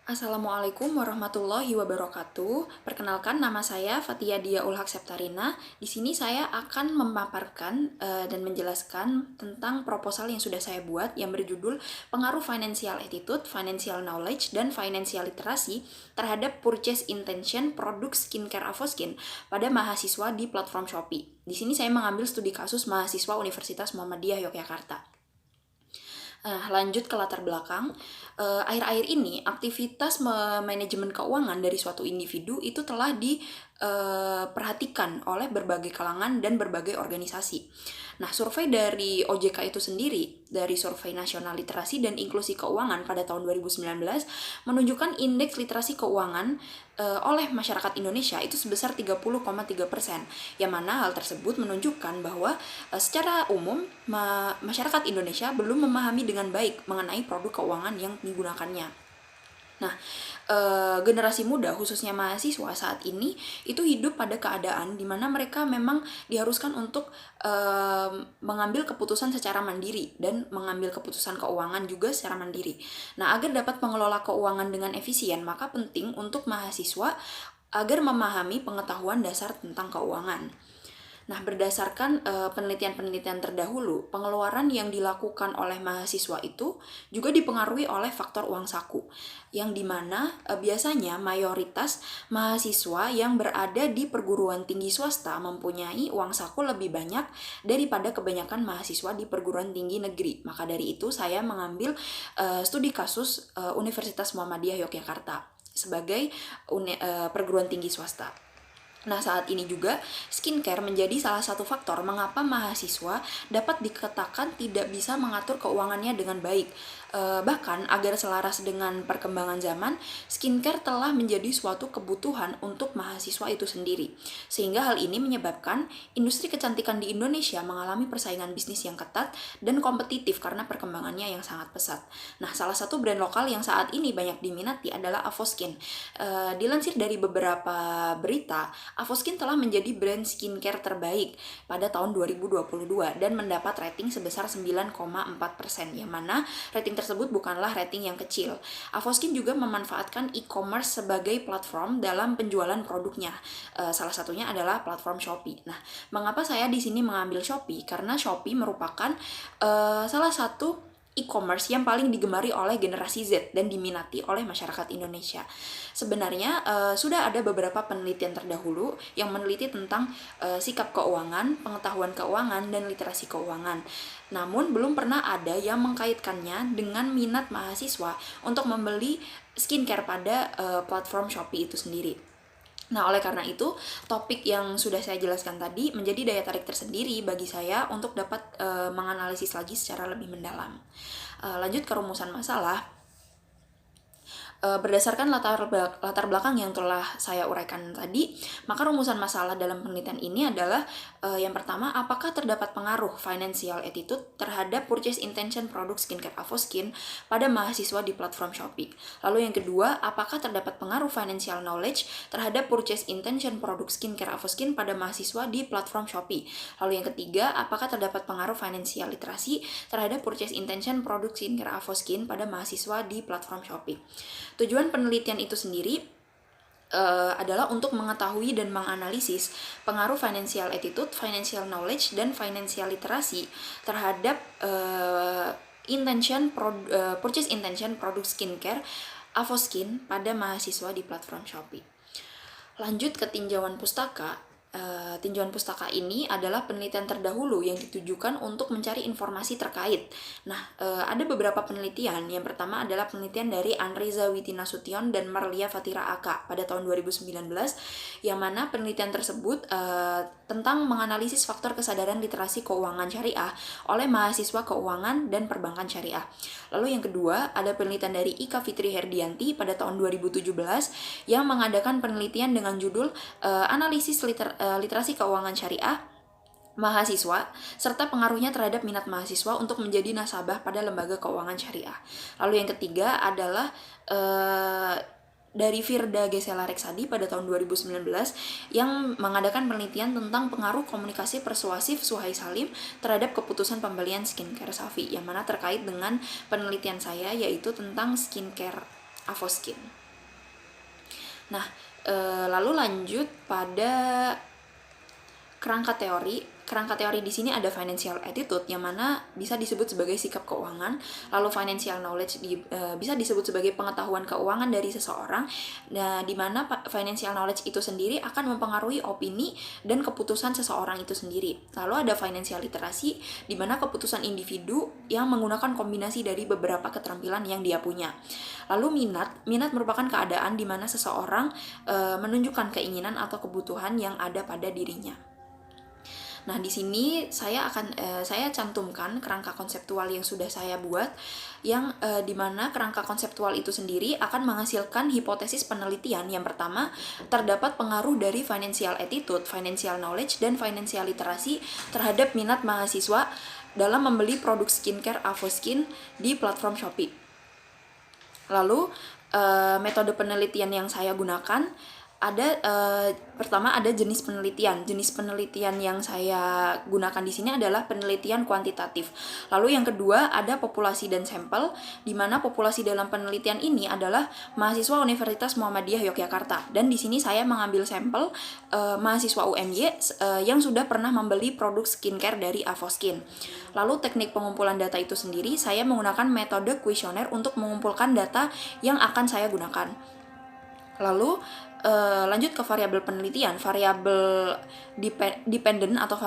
Assalamualaikum warahmatullahi wabarakatuh. Perkenalkan, nama saya Fatia Dia Ulhak Septarina. Di sini saya akan memaparkan dan menjelaskan tentang proposal yang sudah saya buat yang berjudul Pengaruh Financial Attitude, Financial Knowledge, dan Financial Literacy terhadap Purchase Intention Produk Skincare Avoskin pada mahasiswa di platform Shopee. Di sini saya mengambil studi kasus mahasiswa Universitas Muhammadiyah Yogyakarta. Lanjut ke latar belakang, akhir-akhir ini aktivitas manajemen keuangan dari suatu individu itu telah diperhatikan oleh berbagai kalangan dan berbagai organisasi. Nah, survei dari OJK itu sendiri, dari Survei Nasional Literasi dan Inklusi Keuangan pada tahun 2019, menunjukkan indeks literasi keuangan oleh masyarakat Indonesia itu sebesar 30,3%, yang mana hal tersebut menunjukkan bahwa secara umum masyarakat Indonesia belum memahami dengan baik mengenai produk keuangan yang digunakannya. Nah, generasi muda khususnya mahasiswa saat ini itu hidup pada keadaan di mana mereka memang diharuskan untuk mengambil keputusan secara mandiri dan mengambil keputusan keuangan juga secara mandiri. Nah, agar dapat mengelola keuangan dengan efisien, maka penting untuk mahasiswa agar memahami pengetahuan dasar tentang keuangan. Nah, berdasarkan penelitian-penelitian terdahulu, pengeluaran yang dilakukan oleh mahasiswa itu juga dipengaruhi oleh faktor uang saku, yang dimana biasanya mayoritas mahasiswa yang berada di perguruan tinggi swasta mempunyai uang saku lebih banyak daripada kebanyakan mahasiswa di perguruan tinggi negeri. Maka dari itu saya mengambil studi kasus Universitas Muhammadiyah Yogyakarta sebagai perguruan tinggi swasta. Nah, saat ini juga skincare menjadi salah satu faktor mengapa mahasiswa dapat dikatakan tidak bisa mengatur keuangannya dengan baik. Bahkan agar selaras dengan perkembangan zaman, skincare telah menjadi suatu kebutuhan untuk mahasiswa itu sendiri. Sehingga hal ini menyebabkan industri kecantikan di Indonesia mengalami persaingan bisnis yang ketat dan kompetitif karena perkembangannya yang sangat pesat. Nah, salah satu brand lokal yang saat ini banyak diminati adalah Avoskin. Dilansir dari beberapa berita, Avoskin telah menjadi brand skincare terbaik pada tahun 2022 dan mendapat rating sebesar 9,4%, yang mana rating tersebut bukanlah rating yang kecil. Avoskin juga memanfaatkan e-commerce sebagai platform dalam penjualan produknya. Salah satunya adalah platform Shopee. Nah, mengapa saya di sini mengambil Shopee? Karena Shopee merupakan salah satu e-commerce yang paling digemari oleh generasi Z dan diminati oleh masyarakat Indonesia. Sebenarnya sudah ada beberapa penelitian terdahulu yang meneliti tentang sikap keuangan, pengetahuan keuangan, dan literasi keuangan. Namun belum pernah ada yang mengkaitkannya dengan minat mahasiswa untuk membeli skincare pada platform Shopee itu sendiri. Nah, oleh karena itu, topik yang sudah saya jelaskan tadi menjadi daya tarik tersendiri bagi saya untuk dapat menganalisis lagi secara lebih mendalam. Lanjut ke rumusan masalah. Berdasarkan latar belakang yang telah saya uraikan tadi, maka rumusan masalah dalam penelitian ini adalah yang pertama, apakah terdapat pengaruh financial attitude terhadap purchase intention produk skincare Avoskin pada mahasiswa di platform Shopee. Lalu yang kedua, apakah terdapat pengaruh financial knowledge terhadap purchase intention produk skincare Avoskin pada mahasiswa di platform Shopee. Lalu yang ketiga, apakah terdapat pengaruh financial literasi terhadap purchase intention produk skincare Avoskin pada mahasiswa di platform Shopee. Tujuan penelitian itu sendiri adalah untuk mengetahui dan menganalisis pengaruh financial attitude, financial knowledge, dan financial literasi terhadap purchase intention produk skincare Avoskin pada mahasiswa di platform Shopee. Lanjut ke tinjauan pustaka. Tinjauan pustaka ini adalah penelitian terdahulu yang ditujukan untuk mencari informasi terkait. Nah, ada beberapa penelitian. Yang pertama adalah penelitian dari Anriza Witinasution dan Marlia Fatira Aka pada tahun 2019, yang mana penelitian tersebut tentang menganalisis faktor kesadaran literasi keuangan syariah oleh mahasiswa keuangan dan perbankan syariah. Lalu yang kedua, ada penelitian dari Ika Fitri Herdianti pada tahun 2017 yang mengadakan penelitian dengan judul Analisis Literasi Keuangan Syariah mahasiswa, serta pengaruhnya terhadap minat mahasiswa untuk menjadi nasabah pada lembaga keuangan syariah. Lalu yang ketiga adalah dari Firda Gesela Reksadi pada tahun 2019 yang mengadakan penelitian tentang pengaruh komunikasi persuasif Suhai Salim terhadap keputusan pembelian skincare Safi, yang mana terkait dengan penelitian saya yaitu tentang skincare Avoskin. Nah, lalu lanjut pada kerangka teori. Kerangka teori di sini ada financial attitude, yang mana bisa disebut sebagai sikap keuangan. Lalu financial knowledge bisa disebut sebagai pengetahuan keuangan dari seseorang. Nah, di mana financial knowledge itu sendiri akan mempengaruhi opini dan keputusan seseorang itu sendiri. Lalu ada financial literacy, di mana keputusan individu yang menggunakan kombinasi dari beberapa keterampilan yang dia punya. Lalu minat merupakan keadaan di mana seseorang menunjukkan keinginan atau kebutuhan yang ada pada dirinya. Nah, di sini saya cantumkan kerangka konseptual yang sudah saya buat, yang dimana kerangka konseptual itu sendiri akan menghasilkan hipotesis penelitian. Yang pertama, terdapat pengaruh dari financial attitude, financial knowledge, dan financial literacy terhadap minat mahasiswa dalam membeli produk skincare Avoskin di platform Shopee. Lalu, metode penelitian yang saya gunakan pertama ada jenis penelitian. Jenis penelitian yang saya gunakan di sini adalah penelitian kuantitatif. Lalu yang kedua ada populasi dan sampel, di mana populasi dalam penelitian ini adalah mahasiswa Universitas Muhammadiyah Yogyakarta. Dan di sini saya mengambil sampel mahasiswa UMY yang sudah pernah membeli produk skincare dari Avoskin. Lalu teknik pengumpulan data itu sendiri, saya menggunakan metode kuesioner untuk mengumpulkan data yang akan saya gunakan. Lalu lanjut ke variabel penelitian. Variabel dependent atau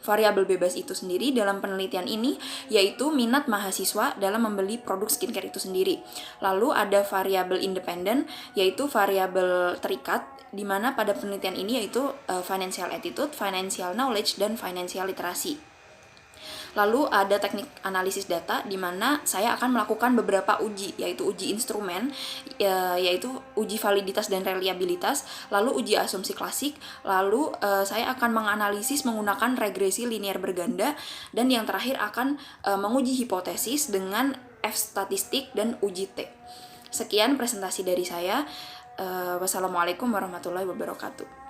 variabel bebas itu sendiri dalam penelitian ini yaitu minat mahasiswa dalam membeli produk skincare itu sendiri. Lalu ada variabel independent, yaitu variabel terikat, di mana pada penelitian ini yaitu financial attitude, financial knowledge, dan financial literacy. Lalu ada teknik analisis data, di mana saya akan melakukan beberapa uji, yaitu uji instrumen, yaitu uji validitas dan reliabilitas, lalu uji asumsi klasik, lalu saya akan menganalisis menggunakan regresi linear berganda, dan yang terakhir akan menguji hipotesis dengan F statistik dan uji T. Sekian presentasi dari saya. Wassalamualaikum warahmatullahi wabarakatuh.